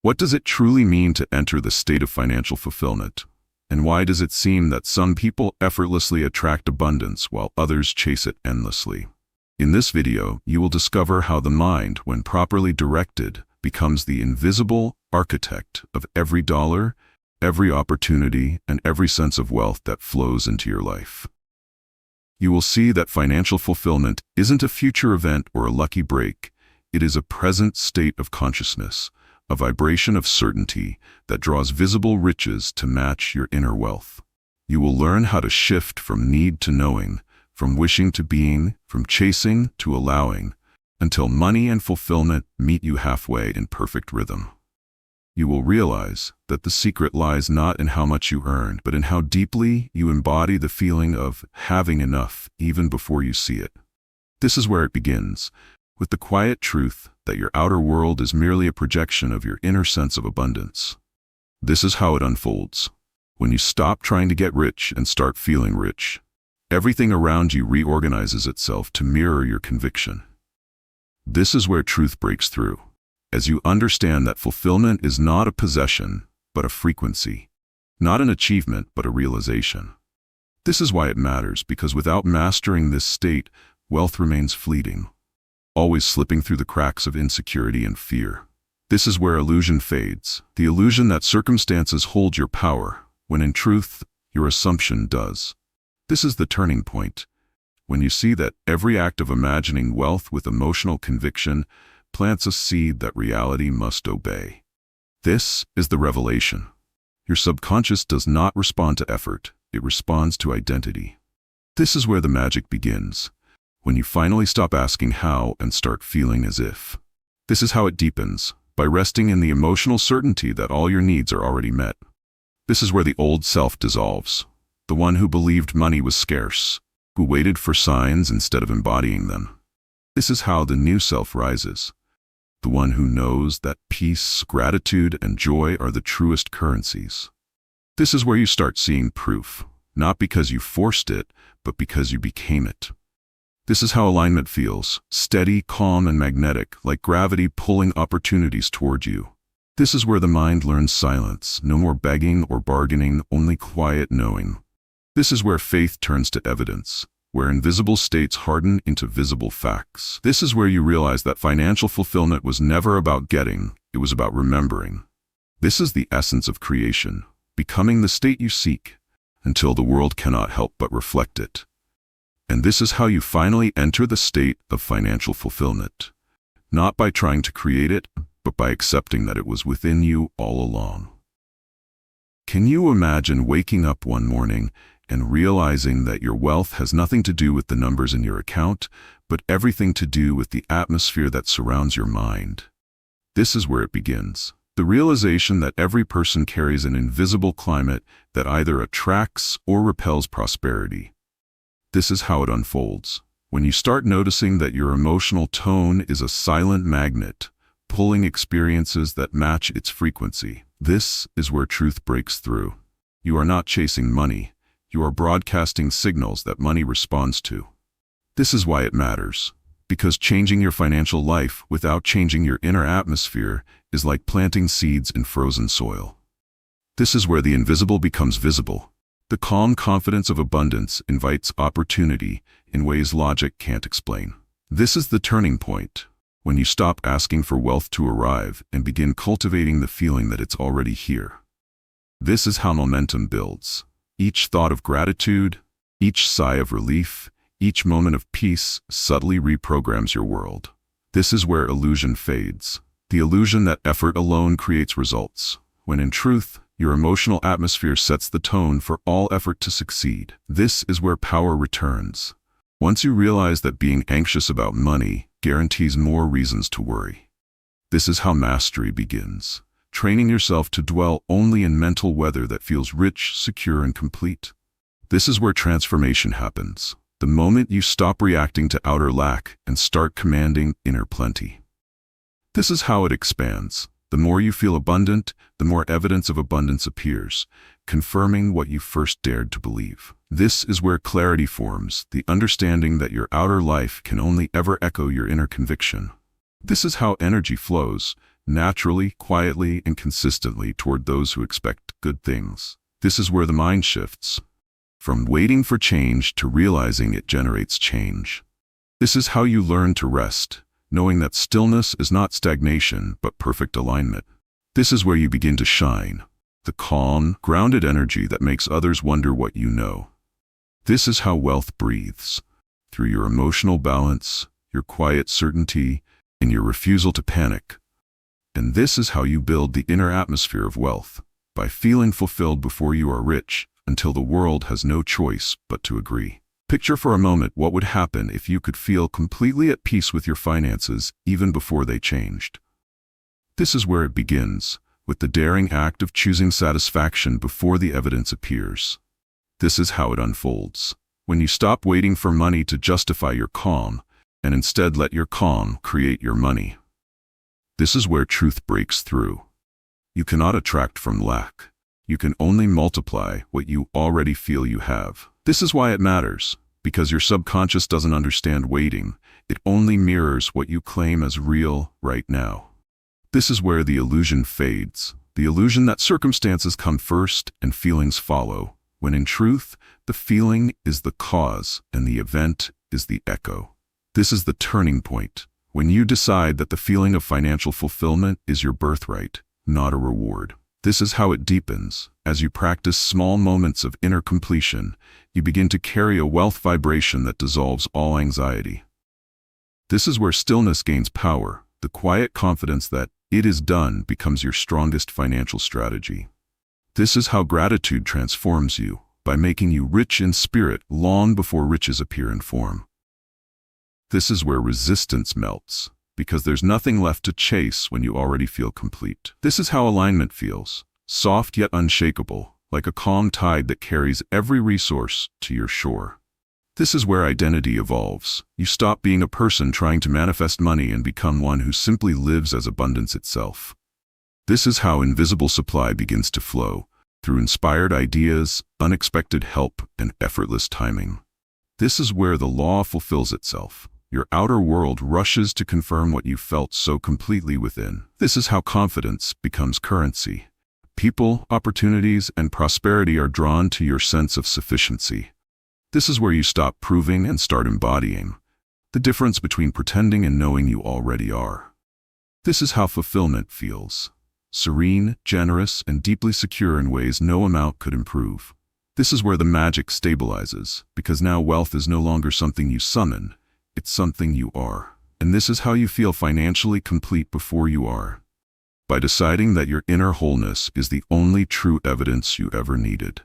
What does it truly mean to enter the state of financial fulfillment? And why does it seem that some people effortlessly attract abundance while others chase it endlessly? In this video, you will discover how the mind, when properly directed, becomes the invisible architect of every dollar, every opportunity, and every sense of wealth that flows into your life. You will see that financial fulfillment isn't a future event or a lucky break. It is a present state of consciousness, a vibration of certainty that draws visible riches to match your inner wealth. You will learn how to shift from need to knowing, from wishing to being, from chasing to allowing, until money and fulfillment meet you halfway in perfect rhythm. You will realize that the secret lies not in how much you earn, but in how deeply you embody the feeling of having enough even before you see it. This is where it begins, with the quiet truth that your outer world is merely a projection of your inner sense of abundance. This is how it unfolds. When you stop trying to get rich and start feeling rich, everything around you reorganizes itself to mirror your conviction. This is where truth breaks through, as you understand that fulfillment is not a possession, but a frequency, not an achievement, but a realization. This is why it matters, because without mastering this state, wealth remains fleeting, always slipping through the cracks of insecurity and fear. This is where illusion fades, the illusion that circumstances hold your power, when in truth, your assumption does. This is the turning point, when you see that every act of imagining wealth with emotional conviction plants a seed that reality must obey. This is the revelation. Your subconscious does not respond to effort, it responds to identity. This is where the magic begins, when you finally stop asking how and start feeling as if. This is how it deepens, by resting in the emotional certainty that all your needs are already met. This is where the old self dissolves, the one who believed money was scarce, who waited for signs instead of embodying them. This is how the new self rises, the one who knows that peace, gratitude, and joy are the truest currencies. This is where you start seeing proof, not because you forced it, but because you became it. This is how alignment feels, steady, calm, and magnetic, like gravity pulling opportunities toward you. This is where the mind learns silence, no more begging or bargaining, only quiet knowing. This is where faith turns to evidence, where invisible states harden into visible facts. This is where you realize that financial fulfillment was never about getting, it was about remembering. This is the essence of creation, becoming the state you seek, until the world cannot help but reflect it. And this is how you finally enter the state of financial fulfillment, not by trying to create it, but by accepting that it was within you all along. Can you imagine waking up one morning and realizing that your wealth has nothing to do with the numbers in your account, but everything to do with the atmosphere that surrounds your mind? This is where it begins. The realization that every person carries an invisible climate that either attracts or repels prosperity. This is how it unfolds, when you start noticing that your emotional tone is a silent magnet, pulling experiences that match its frequency. This is where truth breaks through. You are not chasing money. You are broadcasting signals that money responds to. This is why it matters, because changing your financial life without changing your inner atmosphere is like planting seeds in frozen soil. This is where the invisible becomes visible. The calm confidence of abundance invites opportunity in ways logic can't explain. This is the turning point, when you stop asking for wealth to arrive and begin cultivating the feeling that it's already here. This is how momentum builds. Each thought of gratitude, each sigh of relief, each moment of peace subtly reprograms your world. This is where illusion fades, the illusion that effort alone creates results, when in truth, your emotional atmosphere sets the tone for all effort to succeed. This is where power returns. Once you realize that being anxious about money guarantees more reasons to worry. This is how mastery begins, training yourself to dwell only in mental weather that feels rich, secure, and complete. This is where transformation happens, the moment you stop reacting to outer lack and start commanding inner plenty. This is how it expands. The more you feel abundant, the more evidence of abundance appears, confirming what you first dared to believe. This is where clarity forms, the understanding that your outer life can only ever echo your inner conviction. This is how energy flows, naturally, quietly, and consistently toward those who expect good things. This is where the mind shifts, from waiting for change to realizing it generates change. This is how you learn to rest, knowing that stillness is not stagnation, but perfect alignment. This is where you begin to shine, the calm, grounded energy that makes others wonder what you know. This is how wealth breathes, through your emotional balance, your quiet certainty, and your refusal to panic. And this is how you build the inner atmosphere of wealth, by feeling fulfilled before you are rich, until the world has no choice but to agree. Picture for a moment what would happen if you could feel completely at peace with your finances even before they changed. This is where it begins, with the daring act of choosing satisfaction before the evidence appears. This is how it unfolds, when you stop waiting for money to justify your calm, and instead let your calm create your money. This is where truth breaks through. You cannot attract from lack. You can only multiply what you already feel you have. This is why it matters, because your subconscious doesn't understand waiting. It only mirrors what you claim as real right now. This is where the illusion fades, the illusion that circumstances come first and feelings follow, when in truth, the feeling is the cause and the event is the echo. This is the turning point, when you decide that the feeling of financial fulfillment is your birthright, not a reward. This is how it deepens. As you practice small moments of inner completion, you begin to carry a wealth vibration that dissolves all anxiety. This is where stillness gains power. The quiet confidence that it is done becomes your strongest financial strategy. This is how gratitude transforms you, by making you rich in spirit long before riches appear in form. This is where resistance melts, because there's nothing left to chase when you already feel complete. This is how alignment feels, soft yet unshakable, like a calm tide that carries every resource to your shore. This is where identity evolves. You stop being a person trying to manifest money and become one who simply lives as abundance itself. This is how invisible supply begins to flow, through inspired ideas, unexpected help, and effortless timing. This is where the law fulfills itself. Your outer world rushes to confirm what you felt so completely within. This is how confidence becomes currency. People, opportunities, and prosperity are drawn to your sense of sufficiency. This is where you stop proving and start embodying, the difference between pretending and knowing you already are. This is how fulfillment feels, serene, generous, and deeply secure in ways no amount could improve. This is where the magic stabilizes, because now wealth is no longer something you summon, it's something you are. And this is how you feel financially complete before you are, by deciding that your inner wholeness is the only true evidence you ever needed.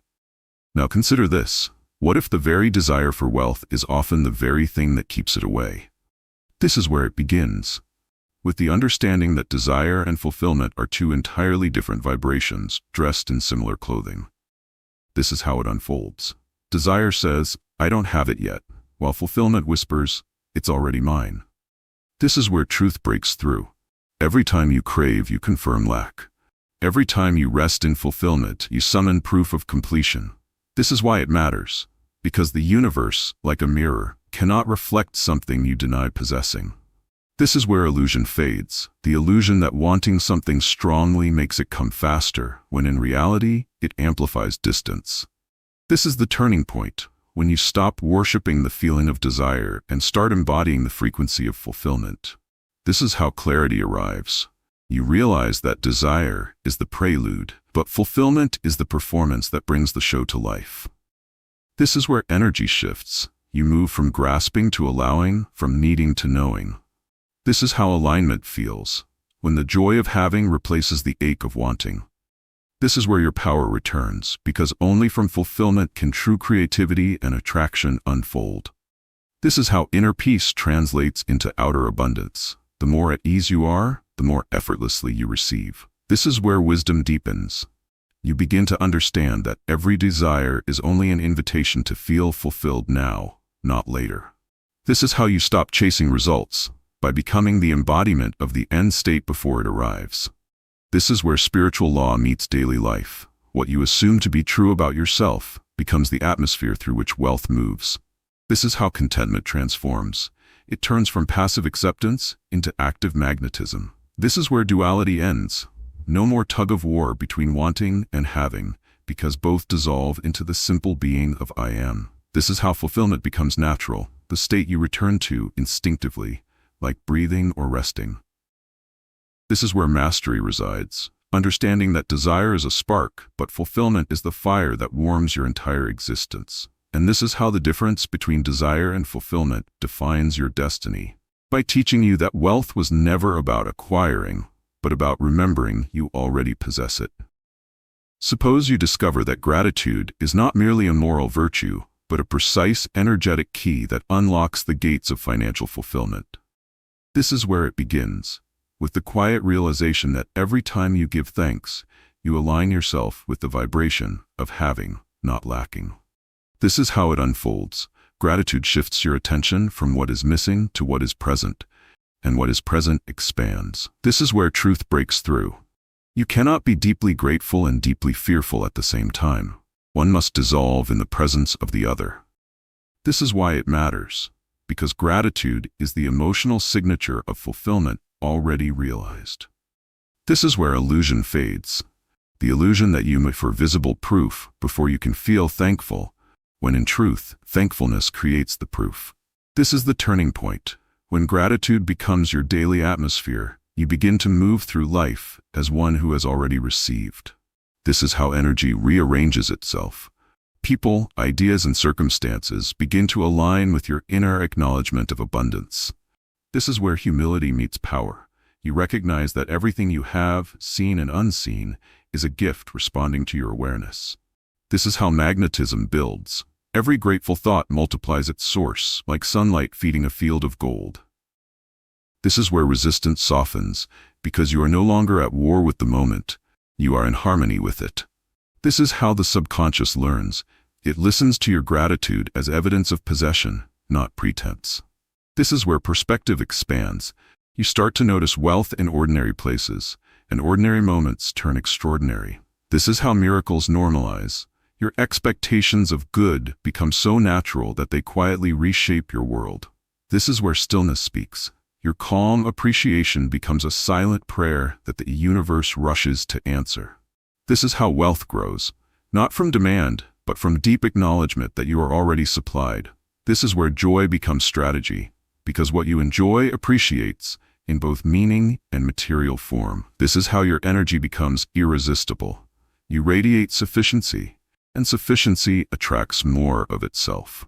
Now consider this. What if the very desire for wealth is often the very thing that keeps it away? This is where it begins, with the understanding that desire and fulfillment are two entirely different vibrations, dressed in similar clothing. This is how it unfolds. Desire says, I don't have it yet, while fulfillment whispers, it's already mine. This is where truth breaks through. Every time you crave, you confirm lack. Every time you rest in fulfillment, you summon proof of completion. This is why it matters, because the universe, like a mirror, cannot reflect something you deny possessing. This is where illusion fades, the illusion that wanting something strongly makes it come faster, when in reality, it amplifies distance. This is the turning point, when you stop worshiping the feeling of desire and start embodying the frequency of fulfillment. This is how clarity arrives. You realize that desire is the prelude, but fulfillment is the performance that brings the show to life. This is where energy shifts. You move from grasping to allowing, from needing to knowing. This is how alignment feels, when the joy of having replaces the ache of wanting. This is where your power returns, because only from fulfillment can true creativity and attraction unfold. This is how inner peace translates into outer abundance. The more at ease you are, the more effortlessly you receive. This is where wisdom deepens. You begin to understand that every desire is only an invitation to feel fulfilled now, not later. This is how you stop chasing results, by becoming the embodiment of the end state before it arrives. This is where spiritual law meets daily life. What you assume to be true about yourself becomes the atmosphere through which wealth moves. This is how contentment transforms. It turns from passive acceptance into active magnetism. This is where duality ends. No more tug-of-war between wanting and having, because both dissolve into the simple being of I am. This is how fulfillment becomes natural, the state you return to instinctively, like breathing or resting. This is where mastery resides, understanding that desire is a spark, but fulfillment is the fire that warms your entire existence. And this is how the difference between desire and fulfillment defines your destiny, by teaching you that wealth was never about acquiring, but about remembering you already possess it. Suppose you discover that gratitude is not merely a moral virtue, but a precise, energetic key that unlocks the gates of financial fulfillment. This is where it begins, with the quiet realization that every time you give thanks, you align yourself with the vibration of having, not lacking. This is how it unfolds. Gratitude shifts your attention from what is missing to what is present, and what is present expands. This is where truth breaks through. You cannot be deeply grateful and deeply fearful at the same time. One must dissolve in the presence of the other. This is why it matters, because gratitude is the emotional signature of fulfillment already realized. This is where illusion fades, the illusion that you look for visible proof before you can feel thankful, when in truth, thankfulness creates the proof. This is the turning point. When gratitude becomes your daily atmosphere, you begin to move through life as one who has already received. This is how energy rearranges itself. People, ideas, and circumstances begin to align with your inner acknowledgement of abundance. This is where humility meets power. You recognize that everything you have, seen and unseen, is a gift responding to your awareness. This is how magnetism builds. Every grateful thought multiplies its source, like sunlight feeding a field of gold. This is where resistance softens, because you are no longer at war with the moment. You are in harmony with it. This is how the subconscious learns. It listens to your gratitude as evidence of possession, not pretense. This is where perspective expands. You start to notice wealth in ordinary places, and ordinary moments turn extraordinary. This is how miracles normalize. Your expectations of good become so natural that they quietly reshape your world. This is where stillness speaks. Your calm appreciation becomes a silent prayer that the universe rushes to answer. This is how wealth grows, not from demand, but from deep acknowledgement that you are already supplied. This is where joy becomes strategy, because what you enjoy appreciates in both meaning and material form. This is how your energy becomes irresistible. You radiate sufficiency, and sufficiency attracts more of itself.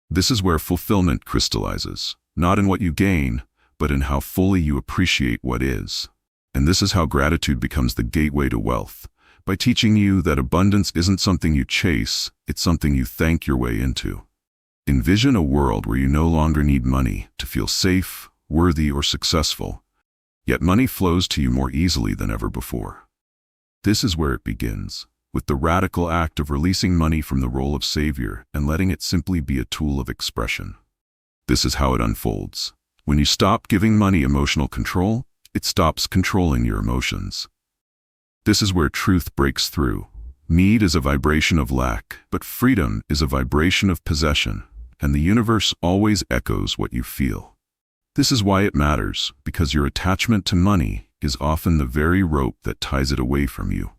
This is where fulfillment crystallizes, not in what you gain, but in how fully you appreciate what is. And this is how gratitude becomes the gateway to wealth, by teaching you that abundance isn't something you chase, it's something you thank your way into. Envision a world where you no longer need money to feel safe, worthy, or successful, yet money flows to you more easily than ever before. This is where it begins, with the radical act of releasing money from the role of savior and letting it simply be a tool of expression. This is how it unfolds. When you stop giving money emotional control, it stops controlling your emotions. This is where truth breaks through. Need is a vibration of lack, but freedom is a vibration of possession, and the universe always echoes what you feel. This is why it matters, because your attachment to money is often the very rope that ties it away from you.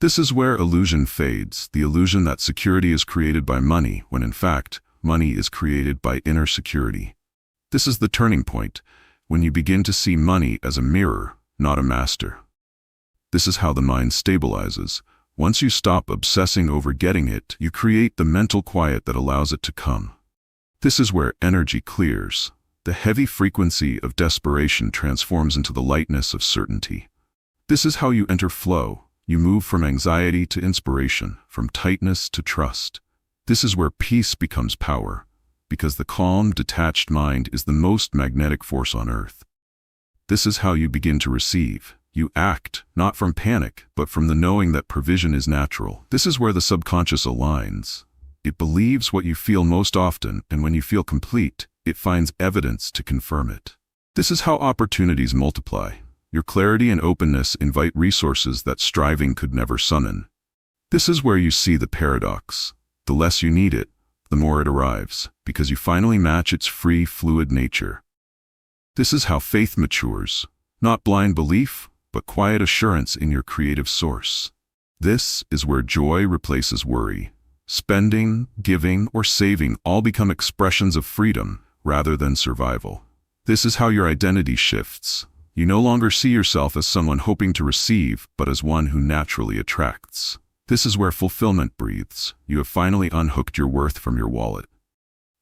This is where illusion fades, the illusion that security is created by money, when in fact, money is created by inner security. This is the turning point, when you begin to see money as a mirror, not a master. This is how the mind stabilizes. Once you stop obsessing over getting it, you create the mental quiet that allows it to come. This is where energy clears. The heavy frequency of desperation transforms into the lightness of certainty. This is how you enter flow. You move from anxiety to inspiration, from tightness to trust. This is where peace becomes power, because the calm, detached mind is the most magnetic force on earth. This is how you begin to receive. You act, not from panic, but from the knowing that provision is natural. This is where the subconscious aligns. It believes what you feel most often, and when you feel complete, it finds evidence to confirm it. This is how opportunities multiply. Your clarity and openness invite resources that striving could never summon. This is where you see the paradox. The less you need it, the more it arrives, because you finally match its free, fluid nature. This is how faith matures. Not blind belief, but quiet assurance in your creative source. This is where joy replaces worry. Spending, giving, or saving all become expressions of freedom rather than survival. This is how your identity shifts. You no longer see yourself as someone hoping to receive, but as one who naturally attracts. This is where fulfillment breathes. You have finally unhooked your worth from your wallet.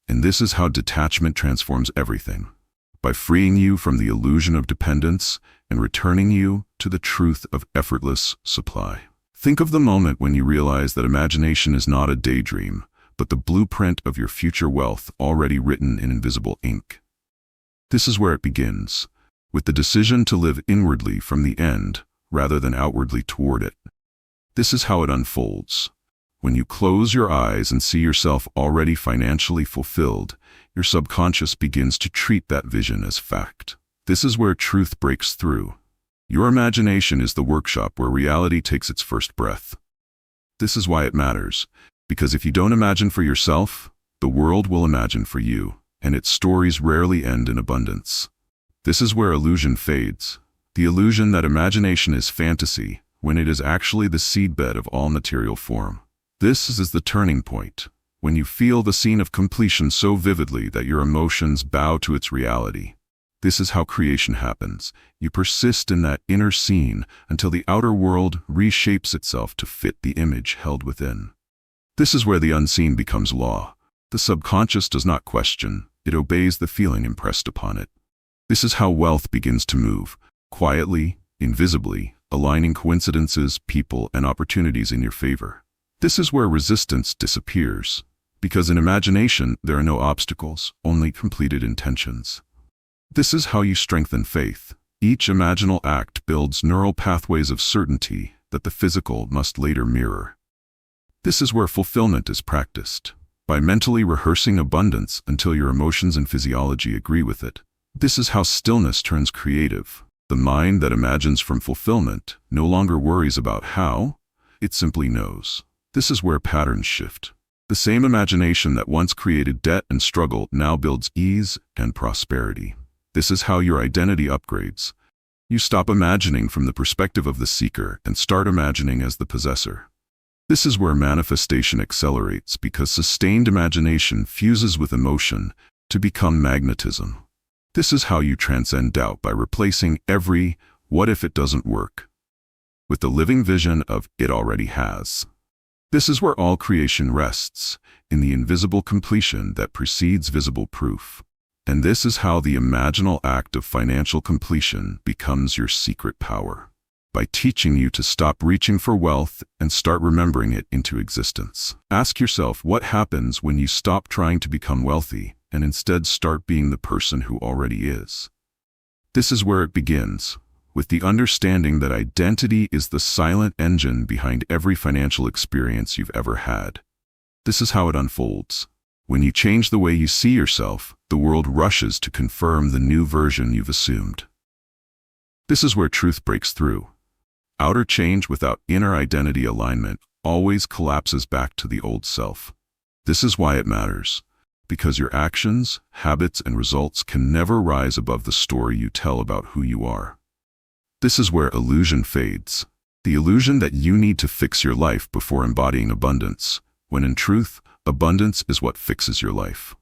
And this is how detachment transforms everything. By freeing you from the illusion of dependence and returning you to the truth of effortless supply. Think of the moment when you realize that imagination is not a daydream, but the blueprint of your future wealth already written in invisible ink. This is where it begins, with the decision to live inwardly from the end rather than outwardly toward it. This is how it unfolds. When you close your eyes and see yourself already financially fulfilled, your subconscious begins to treat that vision as fact. This is where truth breaks through. Your imagination is the workshop where reality takes its first breath. This is why it matters, because if you don't imagine for yourself, the world will imagine for you, and its stories rarely end in abundance. This is where illusion fades, the illusion that imagination is fantasy, when it is actually the seedbed of all material form. This is the turning point, when you feel the scene of completion so vividly that your emotions bow to its reality. This is how creation happens. You persist in that inner scene until the outer world reshapes itself to fit the image held within. This is where the unseen becomes law. The subconscious does not question, it obeys the feeling impressed upon it. This is how wealth begins to move, quietly, invisibly, aligning coincidences, people, and opportunities in your favor. This is where resistance disappears, because in imagination there are no obstacles, only completed intentions. This is how you strengthen faith. Each imaginal act builds neural pathways of certainty that the physical must later mirror. This is where fulfillment is practiced, by mentally rehearsing abundance until your emotions and physiology agree with it. This is how stillness turns creative. The mind that imagines from fulfillment no longer worries about how, it simply knows. This is where patterns shift. The same imagination that once created debt and struggle now builds ease and prosperity. This is how your identity upgrades. You stop imagining from the perspective of the seeker and start imagining as the possessor. This is where manifestation accelerates because sustained imagination fuses with emotion to become magnetism. This is how you transcend doubt by replacing every "what if it doesn't work" with the living vision of "it already has." This is where all creation rests, in the invisible completion that precedes visible proof. And this is how the imaginal act of financial completion becomes your secret power, by teaching you to stop reaching for wealth and start remembering it into existence. Ask yourself what happens when you stop trying to become wealthy and instead start being the person who already is. This is where it begins, with the understanding that identity is the silent engine behind every financial experience you've ever had. This is how it unfolds. When you change the way you see yourself, the world rushes to confirm the new version you've assumed. This is where truth breaks through. Outer change without inner identity alignment always collapses back to the old self. This is why it matters, because your actions, habits, and results can never rise above the story you tell about who you are. This is where illusion fades, the illusion that you need to fix your life before embodying abundance, when in truth, abundance is what fixes your life.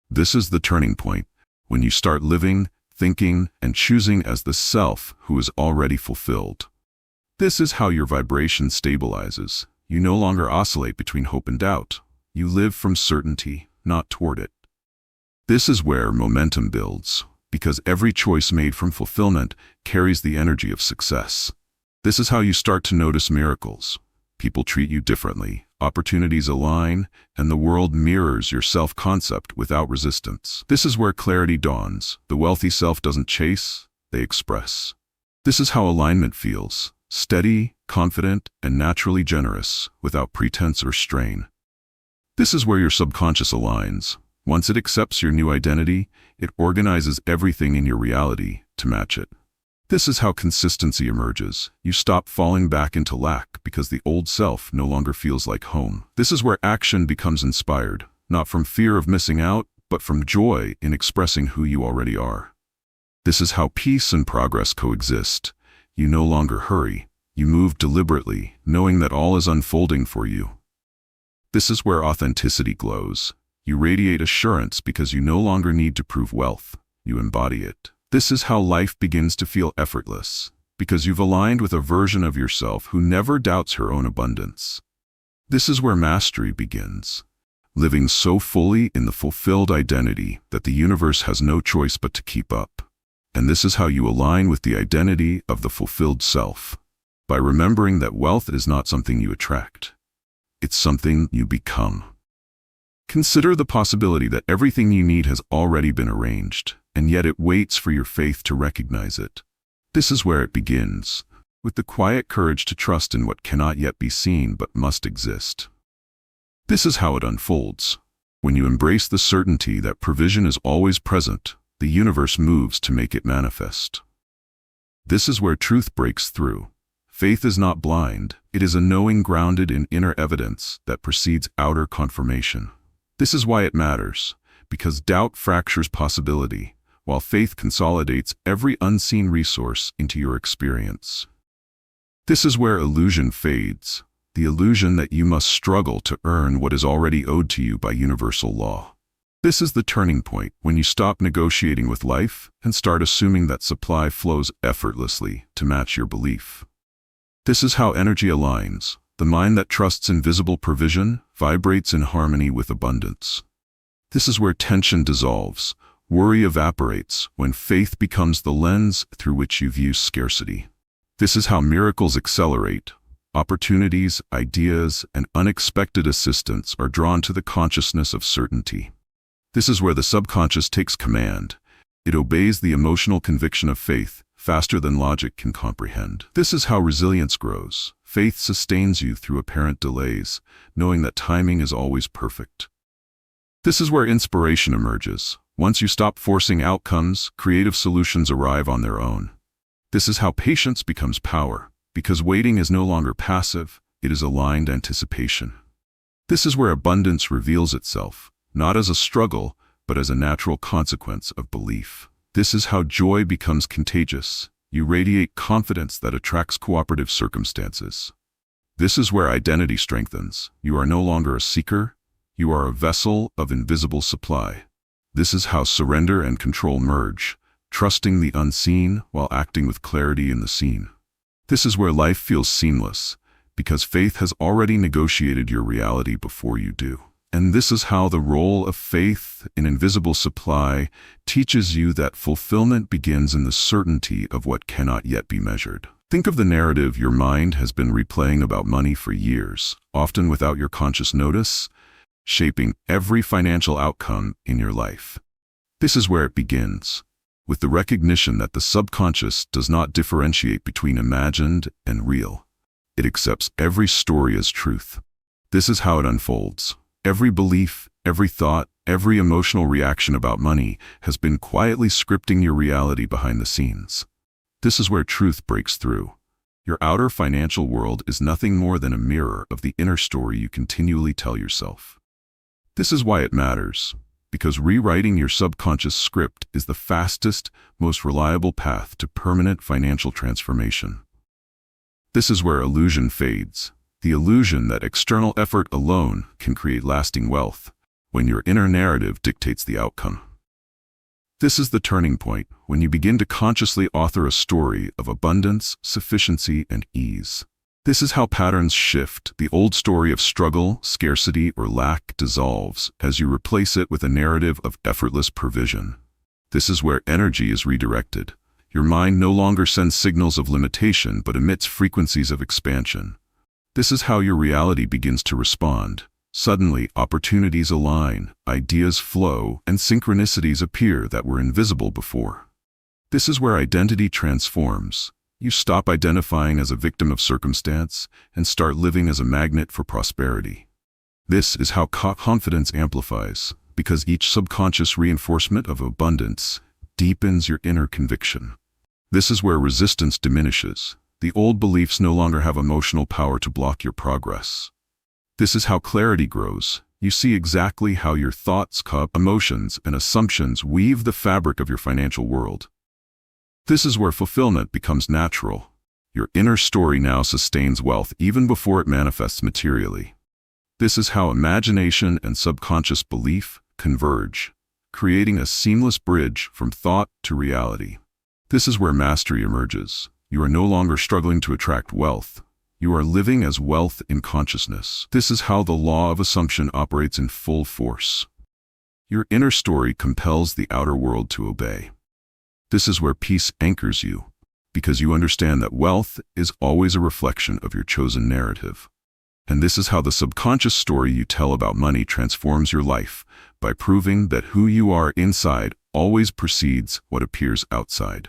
This is the turning point, when you start living, thinking, and choosing as the self who is already fulfilled. This is how your vibration stabilizes. You no longer oscillate between hope and doubt. You live from certainty, not toward it. This is where momentum builds, because every choice made from fulfillment carries the energy of success. This is how you start to notice miracles. People treat you differently, opportunities align, and the world mirrors your self-concept without resistance. This is where clarity dawns. The wealthy self doesn't chase, they express. This is how alignment feels, steady, confident, and naturally generous, without pretense or strain. This is where your subconscious aligns. Once it accepts your new identity, it organizes everything in your reality to match it. This is how consistency emerges. You stop falling back into lack because the old self no longer feels like home. This is where action becomes inspired, not from fear of missing out, but from joy in expressing who you already are. This is how peace and progress coexist. You no longer hurry. You move deliberately, knowing that all is unfolding for you. This is where authenticity glows. You radiate assurance because you no longer need to prove wealth. You embody it. This is how life begins to feel effortless, because you've aligned with a version of yourself who never doubts her own abundance. This is where mastery begins, living so fully in the fulfilled identity that the universe has no choice but to keep up. And this is how you align with the identity of the fulfilled self, by remembering that wealth is not something you attract. It's something you become. Consider the possibility that everything you need has already been arranged, and yet it waits for your faith to recognize it. This is where it begins, with the quiet courage to trust in what cannot yet be seen but must exist. This is how it unfolds. When you embrace the certainty that provision is always present, the universe moves to make it manifest. This is where truth breaks through. Faith is not blind, it is a knowing grounded in inner evidence that precedes outer confirmation. This is why it matters, because doubt fractures possibility, while faith consolidates every unseen resource into your experience. This is where illusion fades, the illusion that you must struggle to earn what is already owed to you by universal law. This is the turning point when you stop negotiating with life and start assuming that supply flows effortlessly to match your belief. This is how energy aligns. The mind that trusts invisible provision vibrates in harmony with abundance. This is where tension dissolves, worry evaporates, when faith becomes the lens through which you view scarcity. This is how miracles accelerate. Opportunities, ideas, and unexpected assistance are drawn to the consciousness of certainty. This is where the subconscious takes command. It obeys the emotional conviction of faith faster than logic can comprehend. This is how resilience grows. Faith sustains you through apparent delays, knowing that timing is always perfect. This is where inspiration emerges. Once you stop forcing outcomes, creative solutions arrive on their own. This is how patience becomes power, because waiting is no longer passive, it is aligned anticipation. This is where abundance reveals itself, not as a struggle, but as a natural consequence of belief. This is how joy becomes contagious. You radiate confidence that attracts cooperative circumstances. This is where identity strengthens. You are no longer a seeker, you are a vessel of invisible supply. This is how surrender and control merge, trusting the unseen while acting with clarity in the seen. This is where life feels seamless, because faith has already negotiated your reality before you do. And this is how the role of faith in invisible supply teaches you that fulfillment begins in the certainty of what cannot yet be measured. Think of the narrative your mind has been replaying about money for years, often without your conscious notice, shaping every financial outcome in your life. This is where it begins, with the recognition that the subconscious does not differentiate between imagined and real. It accepts every story as truth. This is how it unfolds. Every belief, every thought, every emotional reaction about money has been quietly scripting your reality behind the scenes. This is where truth breaks through. Your outer financial world is nothing more than a mirror of the inner story you continually tell yourself. This is why it matters, because rewriting your subconscious script is the fastest, most reliable path to permanent financial transformation. This is where illusion fades. The illusion that external effort alone can create lasting wealth, when your inner narrative dictates the outcome. This is the turning point, when you begin to consciously author a story of abundance, sufficiency, and ease. This is how patterns shift. The old story of struggle, scarcity, or lack dissolves as you replace it with a narrative of effortless provision. This is where energy is redirected. Your mind no longer sends signals of limitation but emits frequencies of expansion. This is how your reality begins to respond. Suddenly, opportunities align, ideas flow, and synchronicities appear that were invisible before. This is where identity transforms. You stop identifying as a victim of circumstance and start living as a magnet for prosperity. This is how confidence amplifies, because each subconscious reinforcement of abundance deepens your inner conviction. This is where resistance diminishes. The old beliefs no longer have emotional power to block your progress. This is how clarity grows. You see exactly how your thoughts, emotions, and assumptions weave the fabric of your financial world. This is where fulfillment becomes natural. Your inner story now sustains wealth even before it manifests materially. This is how imagination and subconscious belief converge, creating a seamless bridge from thought to reality. This is where mastery emerges. You are no longer struggling to attract wealth. You are living as wealth in consciousness. This is how the law of assumption operates in full force. Your inner story compels the outer world to obey. This is where peace anchors you, because you understand that wealth is always a reflection of your chosen narrative. And this is how the subconscious story you tell about money transforms your life, by proving that who you are inside always precedes what appears outside.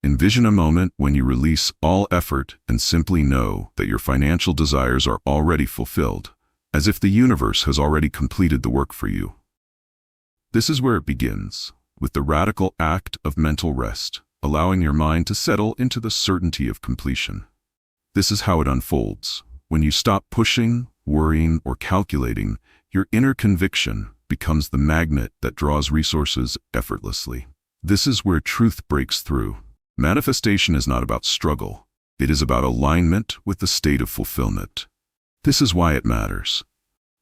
Envision a moment when you release all effort and simply know that your financial desires are already fulfilled, as if the universe has already completed the work for you. This is where it begins, with the radical act of mental rest, allowing your mind to settle into the certainty of completion. This is how it unfolds. When you stop pushing, worrying, or calculating, your inner conviction becomes the magnet that draws resources effortlessly. This is where truth breaks through. Manifestation is not about struggle. It is about alignment with the state of fulfillment. This is why it matters.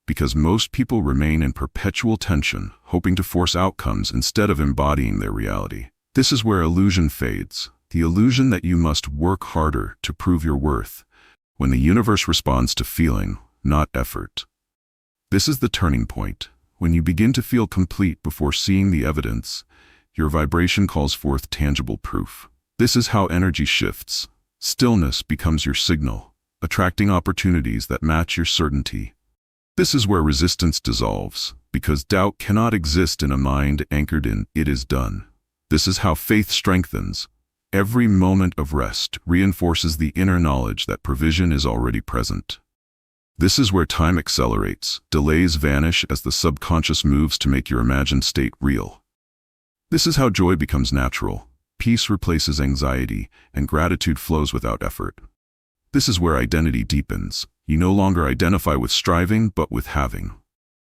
Because most people remain in perpetual tension, hoping to force outcomes instead of embodying their reality. This is where illusion fades, the illusion that you must work harder to prove your worth, when the universe responds to feeling, not effort. This is the turning point. When you begin to feel complete before seeing the evidence, your vibration calls forth tangible proof. This is how energy shifts. Stillness becomes your signal, attracting opportunities that match your certainty. This is where resistance dissolves, because doubt cannot exist in a mind anchored in "it is done." This is how faith strengthens. Every moment of rest reinforces the inner knowledge that provision is already present. This is where time accelerates, delays vanish as the subconscious moves to make your imagined state real. This is how joy becomes natural. Peace replaces anxiety, and gratitude flows without effort. This is where identity deepens. You no longer identify with striving, but with having.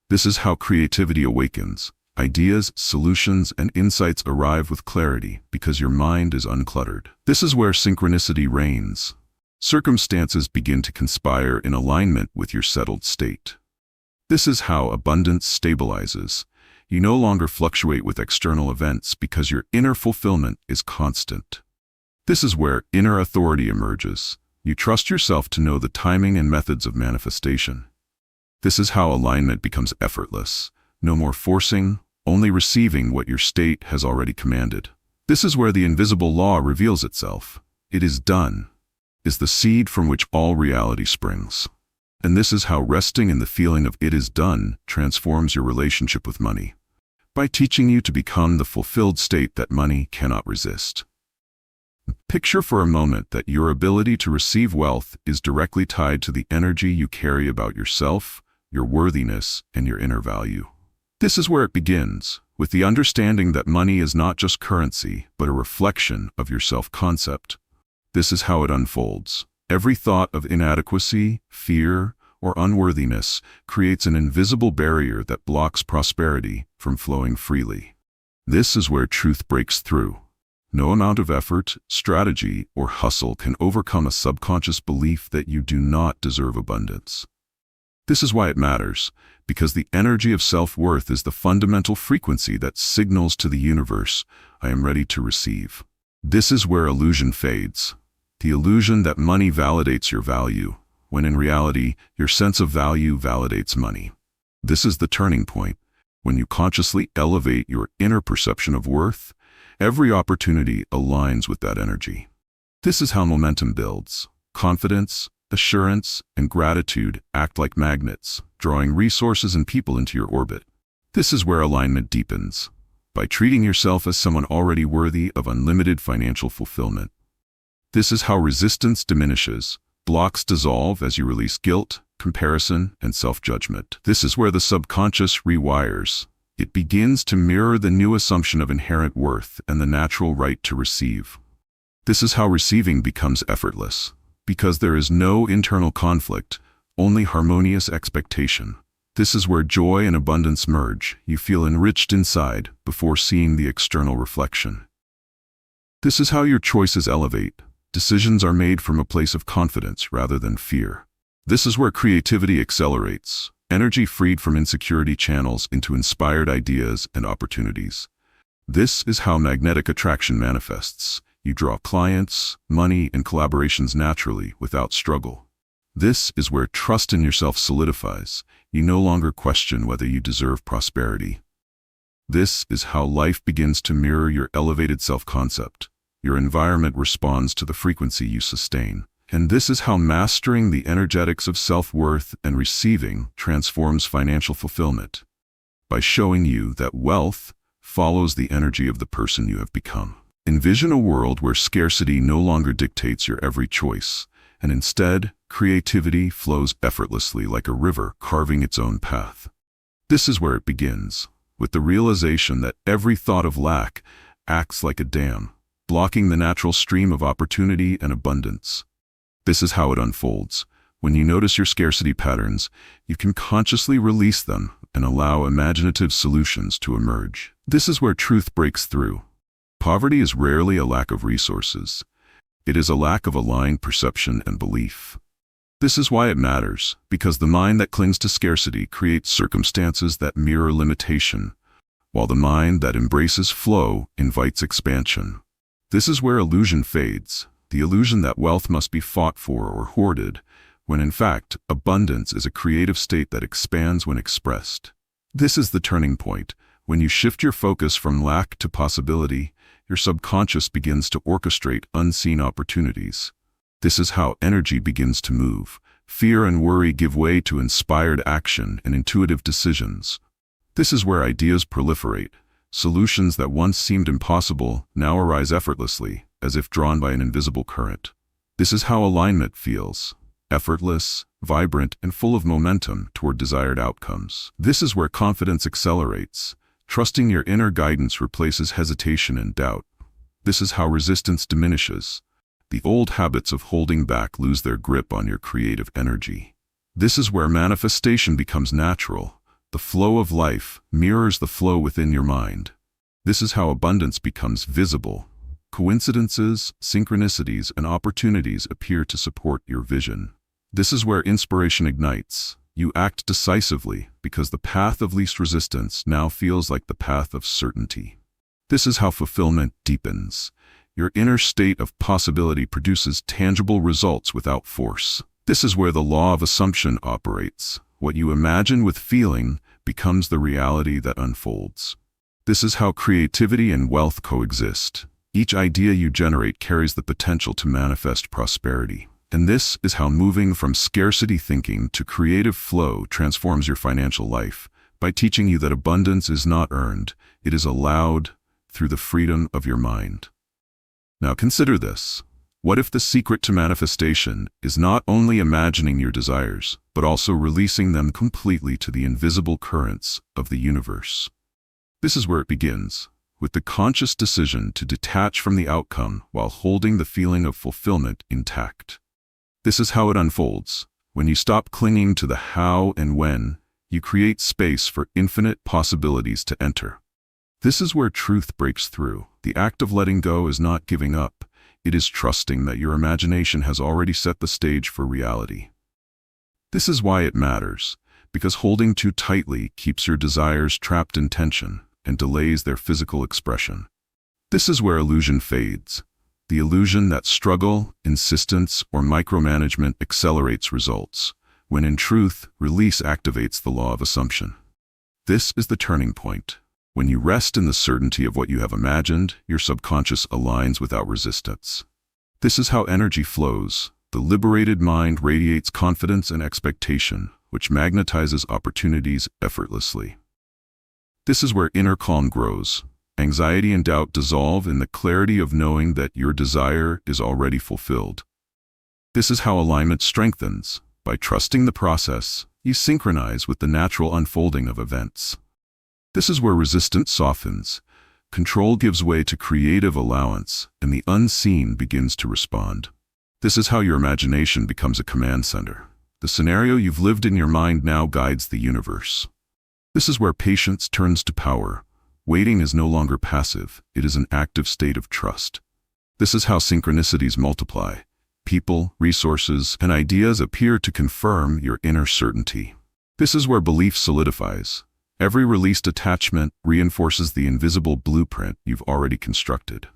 This is how creativity awakens. Ideas, solutions, and insights arrive with clarity because your mind is uncluttered. This is where synchronicity reigns. Circumstances begin to conspire in alignment with your settled state. This is how abundance stabilizes. You no longer fluctuate with external events because your inner fulfillment is constant. This is where inner authority emerges. You trust yourself to know the timing and methods of manifestation. This is how alignment becomes effortless. No more forcing, only receiving what your state has already commanded. This is where the invisible law reveals itself. "It is done" is the seed from which all reality springs. And this is how resting in the feeling of "it is done" transforms your relationship with money, by teaching you to become the fulfilled state that money cannot resist. Picture for a moment that your ability to receive wealth is directly tied to the energy you carry about yourself, your worthiness, and your inner value. This is where it begins, with the understanding that money is not just currency, but a reflection of your self-concept. This is how it unfolds. Every thought of inadequacy, fear, or unworthiness creates an invisible barrier that blocks prosperity from flowing freely. This is where truth breaks through. No amount of effort, strategy, or hustle can overcome a subconscious belief that you do not deserve abundance. This is why it matters, because the energy of self-worth is the fundamental frequency that signals to the universe, "I am ready to receive." This is where illusion fades. The illusion that money validates your value, when in reality, your sense of value validates money. This is the turning point. When you consciously elevate your inner perception of worth, every opportunity aligns with that energy. This is how momentum builds. Confidence, assurance, and gratitude act like magnets, drawing resources and people into your orbit. This is where alignment deepens, by treating yourself as someone already worthy of unlimited financial fulfillment. This is how resistance diminishes. Blocks dissolve as you release guilt, comparison, and self-judgment. This is where the subconscious rewires. It begins to mirror the new assumption of inherent worth and the natural right to receive. This is how receiving becomes effortless, because there is no internal conflict, only harmonious expectation. This is where joy and abundance merge. You feel enriched inside before seeing the external reflection. This is how your choices elevate. Decisions are made from a place of confidence rather than fear. This is where creativity accelerates, energy freed from insecurity channels into inspired ideas and opportunities. This is how magnetic attraction manifests. You draw clients, money, and collaborations naturally without struggle. This is where trust in yourself solidifies. You no longer question whether you deserve prosperity. This is how life begins to mirror your elevated self-concept. Your environment responds to the frequency you sustain. And this is how mastering the energetics of self-worth and receiving transforms financial fulfillment, by showing you that wealth follows the energy of the person you have become. Envision a world where scarcity no longer dictates your every choice, and instead, creativity flows effortlessly like a river carving its own path. This is where it begins, with the realization that every thought of lack acts like a dam, blocking the natural stream of opportunity and abundance. This is how it unfolds. When you notice your scarcity patterns, you can consciously release them and allow imaginative solutions to emerge. This is where truth breaks through. Poverty is rarely a lack of resources. It is a lack of aligned perception and belief. This is why it matters, because the mind that clings to scarcity creates circumstances that mirror limitation, while the mind that embraces flow invites expansion. This is where illusion fades, the illusion that wealth must be fought for or hoarded, when in fact, abundance is a creative state that expands when expressed. This is the turning point. When you shift your focus from lack to possibility, your subconscious begins to orchestrate unseen opportunities. This is how energy begins to move. Fear and worry give way to inspired action and intuitive decisions. This is where ideas proliferate. Solutions that once seemed impossible now arise effortlessly, as if drawn by an invisible current. This is how alignment feels. Effortless, vibrant, and full of momentum toward desired outcomes. This is where confidence accelerates. Trusting your inner guidance replaces hesitation and doubt. This is how resistance diminishes. The old habits of holding back lose their grip on your creative energy. This is where manifestation becomes natural. The flow of life mirrors the flow within your mind. This is how abundance becomes visible. Coincidences, synchronicities, and opportunities appear to support your vision. This is where inspiration ignites. You act decisively because the path of least resistance now feels like the path of certainty. This is how fulfillment deepens. Your inner state of possibility produces tangible results without force. This is where the law of assumption operates. What you imagine with feeling becomes the reality that unfolds. This is how creativity and wealth coexist. Each idea you generate carries the potential to manifest prosperity. And this is how moving from scarcity thinking to creative flow transforms your financial life, by teaching you that abundance is not earned, it is allowed through the freedom of your mind. Now consider this. What if the secret to manifestation is not only imagining your desires, but also releasing them completely to the invisible currents of the universe? This is where it begins, with the conscious decision to detach from the outcome while holding the feeling of fulfillment intact. This is how it unfolds. When you stop clinging to the how and when, you create space for infinite possibilities to enter. This is where truth breaks through. The act of letting go is not giving up. It is trusting that your imagination has already set the stage for reality. This is why it matters, because holding too tightly keeps your desires trapped in tension and delays their physical expression. This is where illusion fades. The illusion that struggle, insistence, or micromanagement accelerates results, when in truth, release activates the law of assumption. This is the turning point. When you rest in the certainty of what you have imagined, your subconscious aligns without resistance. This is how energy flows. The liberated mind radiates confidence and expectation, which magnetizes opportunities effortlessly. This is where inner calm grows. Anxiety and doubt dissolve in the clarity of knowing that your desire is already fulfilled. This is how alignment strengthens. By trusting the process, you synchronize with the natural unfolding of events. This is where resistance softens. Control gives way to creative allowance, and the unseen begins to respond. This is how your imagination becomes a command center. The scenario you've lived in your mind now guides the universe. This is where patience turns to power. Waiting is no longer passive, it is an active state of trust. This is how synchronicities multiply. People, resources, and ideas appear to confirm your inner certainty. This is where belief solidifies. Every released attachment reinforces the invisible blueprint you've already constructed.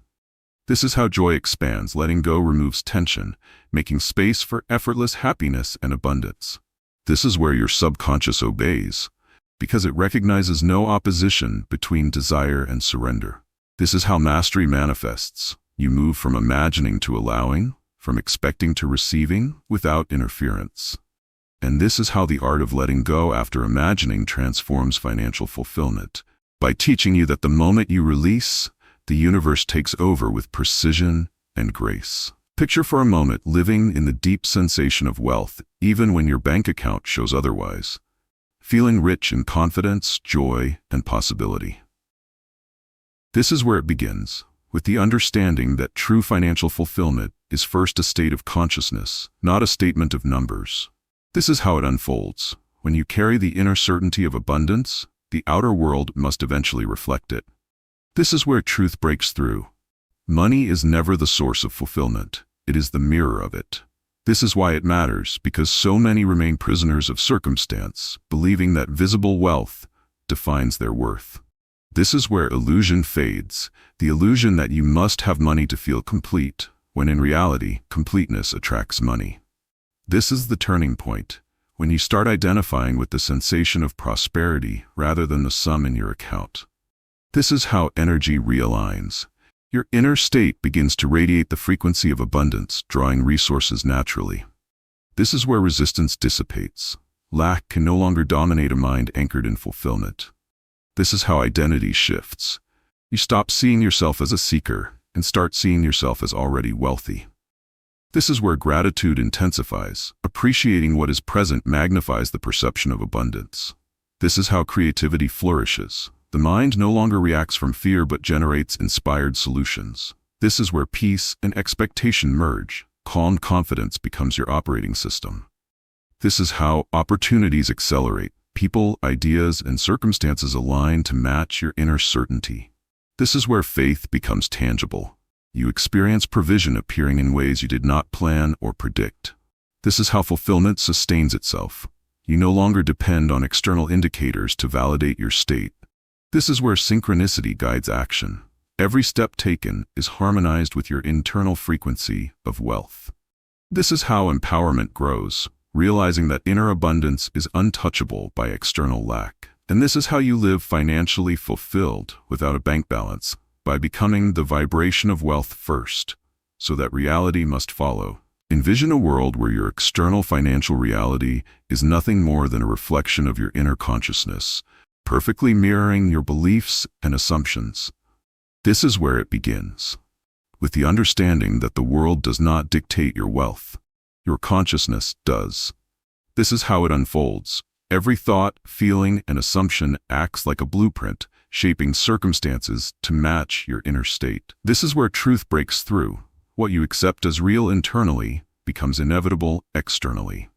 This is how joy expands. Letting go removes tension, making space for effortless happiness and abundance. This is where your subconscious obeys, because it recognizes no opposition between desire and surrender. This is how mastery manifests. You move from imagining to allowing, from expecting to receiving, without interference. And this is how the art of letting go after imagining transforms financial fulfillment, by teaching you that the moment you release, the universe takes over with precision and grace. Picture for a moment living in the deep sensation of wealth, even when your bank account shows otherwise. Feeling rich in confidence, joy, and possibility. This is where it begins, with the understanding that true financial fulfillment is first a state of consciousness, not a statement of numbers. This is how it unfolds. When you carry the inner certainty of abundance, the outer world must eventually reflect it. This is where truth breaks through. Money is never the source of fulfillment. It is the mirror of it. This is why it matters, because so many remain prisoners of circumstance, believing that visible wealth defines their worth. This is where illusion fades, the illusion that you must have money to feel complete, when in reality, completeness attracts money. This is the turning point, when you start identifying with the sensation of prosperity rather than the sum in your account. This is how energy realigns. Your inner state begins to radiate the frequency of abundance, drawing resources naturally. This is where resistance dissipates. Lack can no longer dominate a mind anchored in fulfillment. This is how identity shifts. You stop seeing yourself as a seeker and start seeing yourself as already wealthy. This is where gratitude intensifies. Appreciating what is present magnifies the perception of abundance. This is how creativity flourishes. The mind no longer reacts from fear but generates inspired solutions. This is where peace and expectation merge. Calm confidence becomes your operating system. This is how opportunities accelerate. People, ideas, and circumstances align to match your inner certainty. This is where faith becomes tangible. You experience provision appearing in ways you did not plan or predict. This is how fulfillment sustains itself. You no longer depend on external indicators to validate your state. This is where synchronicity guides action. Every step taken is harmonized with your internal frequency of wealth. This is how empowerment grows, realizing that inner abundance is untouchable by external lack. And this is how you live financially fulfilled without a bank balance, by becoming the vibration of wealth first, so that reality must follow. Envision a world where your external financial reality is nothing more than a reflection of your inner consciousness, perfectly mirroring your beliefs and assumptions. This is where it begins, with the understanding that the world does not dictate your wealth. Your consciousness does. This is how it unfolds. Every thought, feeling, and assumption acts like a blueprint, shaping circumstances to match your inner state. This is where truth breaks through. What you accept as real internally becomes inevitable externally.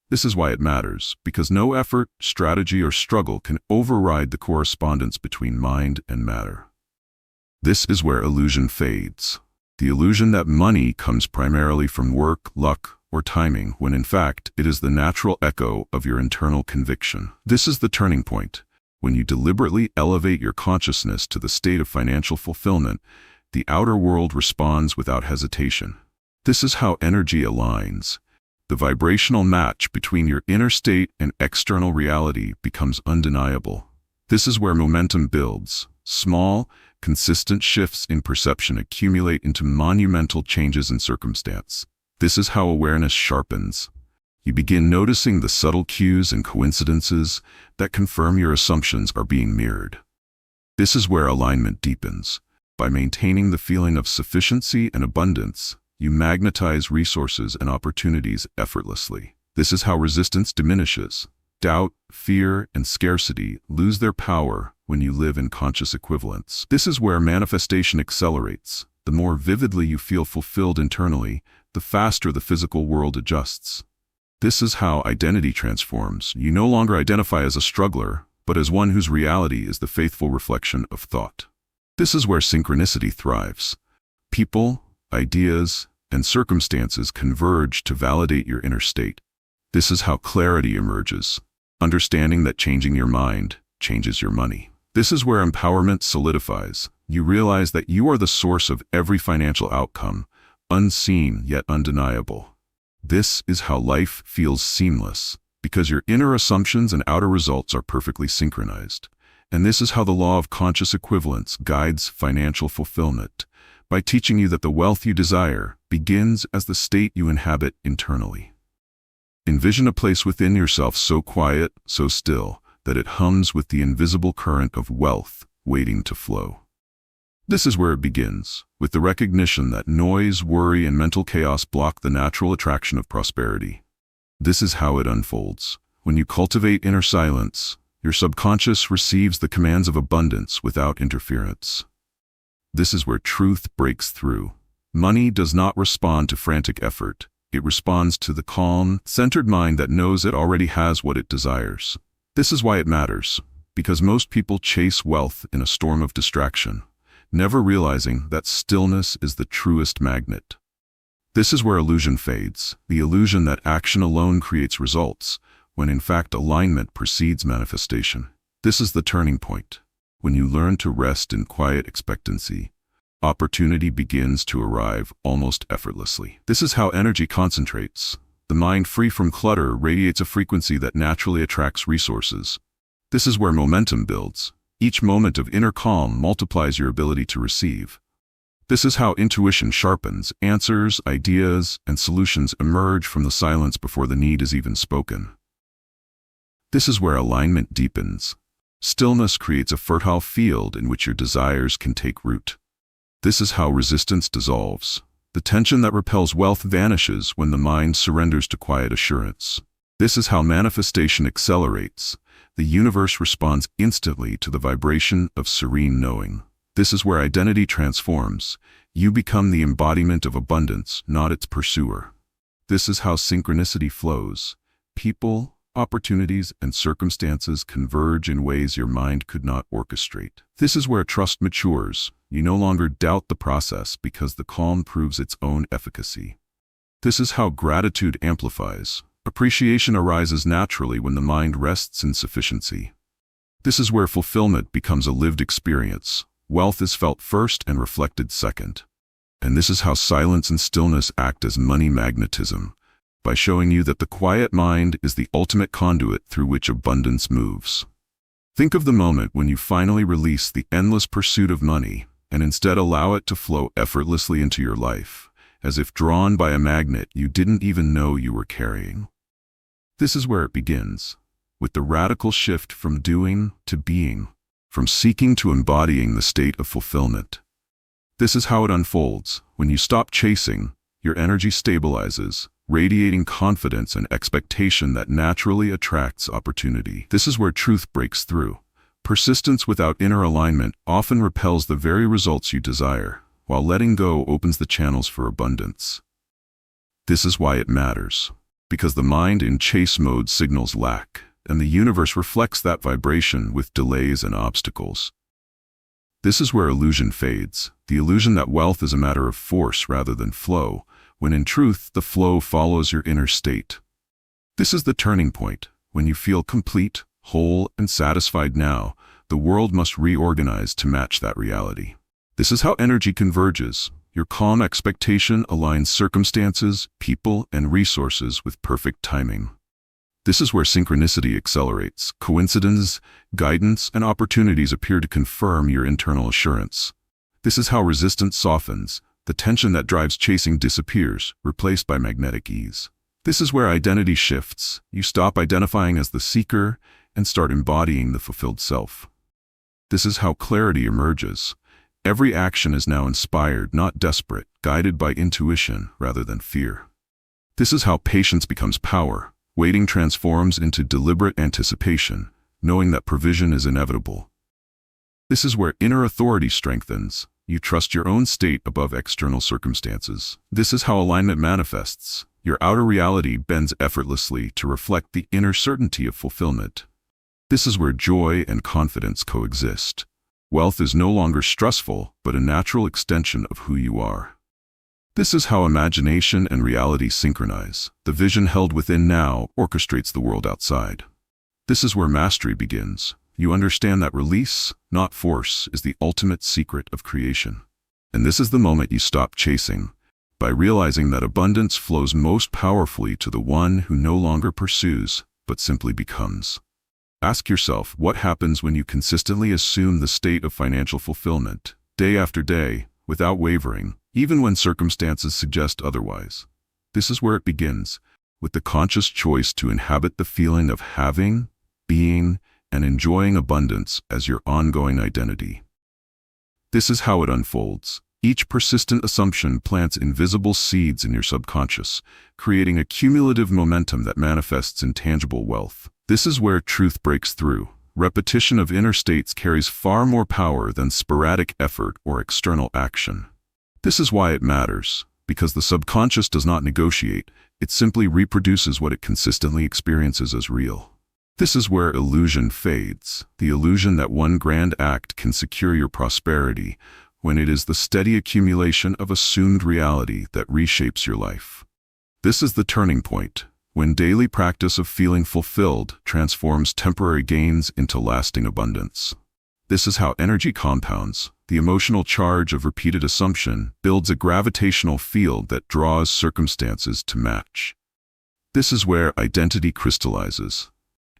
This is why it matters, because no effort, strategy, or struggle can override the correspondence between mind and matter. This is where illusion fades. The illusion that money comes primarily from work, luck, or timing, when in fact it is the natural echo of your internal conviction. This is the turning point. When you deliberately elevate your consciousness to the state of financial fulfillment, the outer world responds without hesitation. This is how energy aligns. The vibrational match between your inner state and external reality becomes undeniable. This is where momentum builds. Small, consistent shifts in perception accumulate into monumental changes in circumstance. This is how awareness sharpens. You begin noticing the subtle cues and coincidences that confirm your assumptions are being mirrored. This is where alignment deepens. By maintaining the feeling of sufficiency and abundance, you magnetize resources and opportunities effortlessly. This is how resistance diminishes. Doubt, fear, and scarcity lose their power when you live in conscious equivalence. This is where manifestation accelerates. The more vividly you feel fulfilled internally, the faster the physical world adjusts. This is how identity transforms. You no longer identify as a struggler, but as one whose reality is the faithful reflection of thought. This is where synchronicity thrives. People, ideas, and circumstances converge to validate your inner state. This is how clarity emerges, understanding that changing your mind changes your money. This is where empowerment solidifies. You realize that you are the source of every financial outcome, unseen yet undeniable. This is how life feels seamless, because your inner assumptions and outer results are perfectly synchronized. And this is how the law of conscious equivalence guides financial fulfillment, by teaching you that the wealth you desire begins as the state you inhabit internally. Envision a place within yourself so quiet, so still, that it hums with the invisible current of wealth waiting to flow. This is where it begins, with the recognition that noise, worry, and mental chaos block the natural attraction of prosperity. This is how it unfolds. When you cultivate inner silence, your subconscious receives the commands of abundance without interference. This is where truth breaks through. Money does not respond to frantic effort. It responds to the calm, centered mind that knows it already has what it desires. This is why it matters, because most people chase wealth in a storm of distraction, never realizing that stillness is the truest magnet. This is where illusion fades, the illusion that action alone creates results, when in fact alignment precedes manifestation. This is the turning point. When you learn to rest in quiet expectancy, opportunity begins to arrive almost effortlessly. This is how energy concentrates. The mind free from clutter radiates a frequency that naturally attracts resources. This is where momentum builds. Each moment of inner calm multiplies your ability to receive. This is how intuition sharpens. Answers, ideas, and solutions emerge from the silence before the need is even spoken. This is where alignment deepens. Stillness creates a fertile field in which your desires can take root. This is how resistance dissolves. The tension that repels wealth vanishes when the mind surrenders to quiet assurance. This is how manifestation accelerates. The universe responds instantly to the vibration of serene knowing. This is where identity transforms. You become the embodiment of abundance, not its pursuer. This is how synchronicity flows. People, opportunities, and circumstances converge in ways your mind could not orchestrate. This is where trust matures. You no longer doubt the process because the calm proves its own efficacy. This is how gratitude amplifies. Appreciation arises naturally when the mind rests in sufficiency. This is where fulfillment becomes a lived experience. Wealth is felt first and reflected second. And this is how silence and stillness act as money magnetism, by showing you that the quiet mind is the ultimate conduit through which abundance moves. Think of the moment when you finally release the endless pursuit of money and instead allow it to flow effortlessly into your life, as if drawn by a magnet you didn't even know you were carrying. This is where it begins, with the radical shift from doing to being, from seeking to embodying the state of fulfillment. This is how it unfolds. When you stop chasing, your energy stabilizes, radiating confidence and expectation that naturally attracts opportunity. This is where truth breaks through. Persistence without inner alignment often repels the very results you desire, while letting go opens the channels for abundance. This is why it matters, because the mind in chase mode signals lack, and the universe reflects that vibration with delays and obstacles. This is where illusion fades, the illusion that wealth is a matter of force rather than flow, when in truth the flow follows your inner state. This is the turning point. When you feel complete, whole, and satisfied now, the world must reorganize to match that reality. This is how energy converges. Your calm expectation aligns circumstances, people, and resources with perfect timing. This is where synchronicity accelerates. Coincidence, guidance, and opportunities appear to confirm your internal assurance. This is how resistance softens. The tension that drives chasing disappears, replaced by magnetic ease. This is where identity shifts. You stop identifying as the seeker and start embodying the fulfilled self. This is how clarity emerges. Every action is now inspired, not desperate, guided by intuition rather than fear. This is how patience becomes power. Waiting transforms into deliberate anticipation, knowing that provision is inevitable. This is where inner authority strengthens. You trust your own state above external circumstances. This is how alignment manifests. Your outer reality bends effortlessly to reflect the inner certainty of fulfillment. This is where joy and confidence coexist. Wealth is no longer stressful, but a natural extension of who you are. This is how imagination and reality synchronize. The vision held within now orchestrates the world outside. This is where mastery begins. You understand that release, not force, is the ultimate secret of creation. And this is the moment you stop chasing, by realizing that abundance flows most powerfully to the one who no longer pursues, but simply becomes. Ask yourself, what happens when you consistently assume the state of financial fulfillment, day after day, without wavering, even when circumstances suggest otherwise? This is where it begins, with the conscious choice to inhabit the feeling of having, being, and enjoying abundance as your ongoing identity. This is how it unfolds. Each persistent assumption plants invisible seeds in your subconscious, creating a cumulative momentum that manifests in tangible wealth. This is where truth breaks through. Repetition of inner states carries far more power than sporadic effort or external action. This is why it matters, because the subconscious does not negotiate, it simply reproduces what it consistently experiences as real. This is where illusion fades, the illusion that one grand act can secure your prosperity, when it is the steady accumulation of assumed reality that reshapes your life. This is the turning point, when daily practice of feeling fulfilled transforms temporary gains into lasting abundance. This is how energy compounds. The emotional charge of repeated assumption builds a gravitational field that draws circumstances to match. This is where identity crystallizes.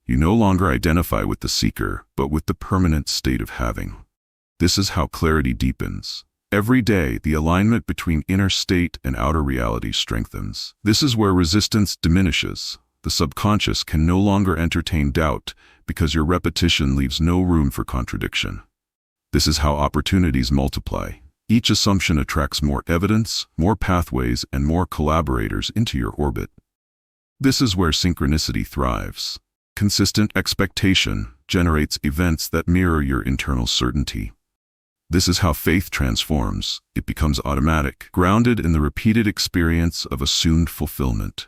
You no longer identify with the seeker, but with the permanent state of having. This is how clarity deepens. Every day, the alignment between inner state and outer reality strengthens. This is where resistance diminishes. The subconscious can no longer entertain doubt because your repetition leaves no room for contradiction. This is how opportunities multiply. Each assumption attracts more evidence, more pathways, and more collaborators into your orbit. This is where synchronicity thrives. Consistent expectation generates events that mirror your internal certainty. This is how faith transforms. It becomes automatic, grounded in the repeated experience of assumed fulfillment.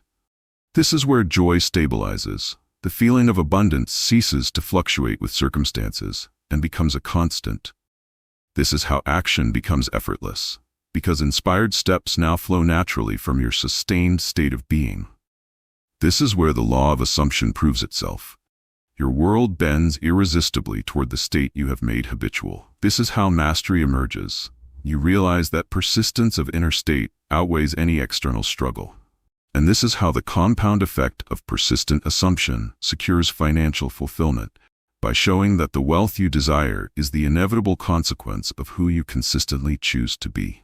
This is where joy stabilizes. The feeling of abundance ceases to fluctuate with circumstances and becomes a constant. This is how action becomes effortless, because inspired steps now flow naturally from your sustained state of being. This is where the law of assumption proves itself. Your world bends irresistibly toward the state you have made habitual. This is how mastery emerges. You realize that persistence of inner state outweighs any external struggle. And this is how the compound effect of persistent assumption secures financial fulfillment, by showing that the wealth you desire is the inevitable consequence of who you consistently choose to be.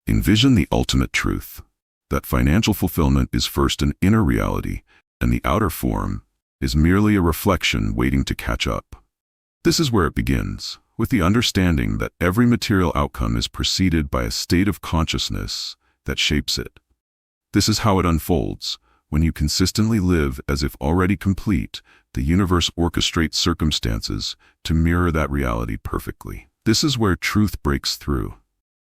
Envision the ultimate truth, that financial fulfillment is first an inner reality, and the outer form is merely a reflection waiting to catch up. This is where it begins, with the understanding that every material outcome is preceded by a state of consciousness that shapes it. This is how it unfolds. When you consistently live as if already complete, the universe orchestrates circumstances to mirror that reality perfectly. This is where truth breaks through.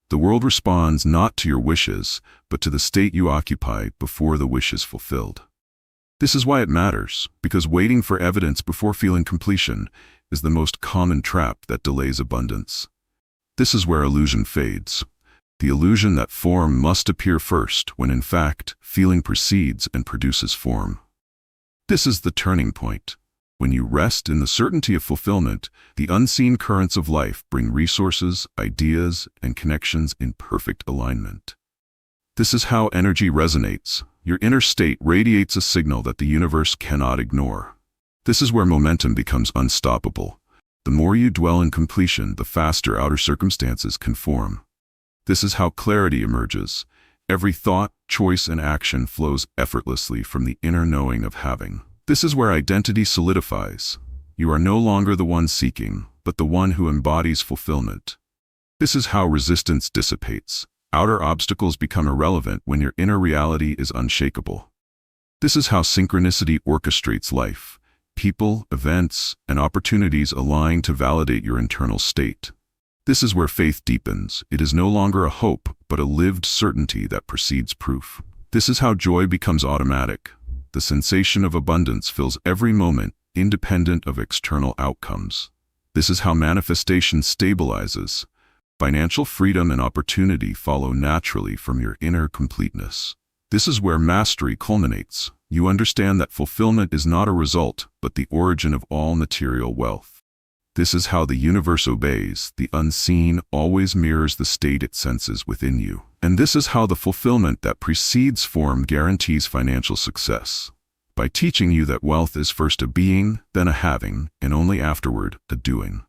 The world responds not to your wishes, but to the state you occupy before the wish is fulfilled. This is why it matters, because waiting for evidence before feeling completion is the most common trap that delays abundance. This is where illusion fades. The illusion that form must appear first, when in fact, feeling precedes and produces form. This is the turning point. When you rest in the certainty of fulfillment, the unseen currents of life bring resources, ideas, and connections in perfect alignment. This is how energy resonates. Your inner state radiates a signal that the universe cannot ignore. This is where momentum becomes unstoppable. The more you dwell in completion, the faster outer circumstances conform. This is how clarity emerges. Every thought, choice, and action flows effortlessly from the inner knowing of having. This is where identity solidifies. You are no longer the one seeking, but the one who embodies fulfillment. This is how resistance dissipates. Outer obstacles become irrelevant when your inner reality is unshakable. This is how synchronicity orchestrates life. People, events, and opportunities align to validate your internal state. This is where faith deepens. It is no longer a hope, but a lived certainty that precedes proof. This is how joy becomes automatic. The sensation of abundance fills every moment, independent of external outcomes. This is how manifestation stabilizes. Financial freedom and opportunity follow naturally from your inner completeness. This is where mastery culminates. You understand that fulfillment is not a result, but the origin of all material wealth. This is how the universe obeys. The unseen always mirrors the state it senses within you. And this is how the fulfillment that precedes form guarantees financial success. By teaching you that wealth is first a being, then a having, and only afterward a doing.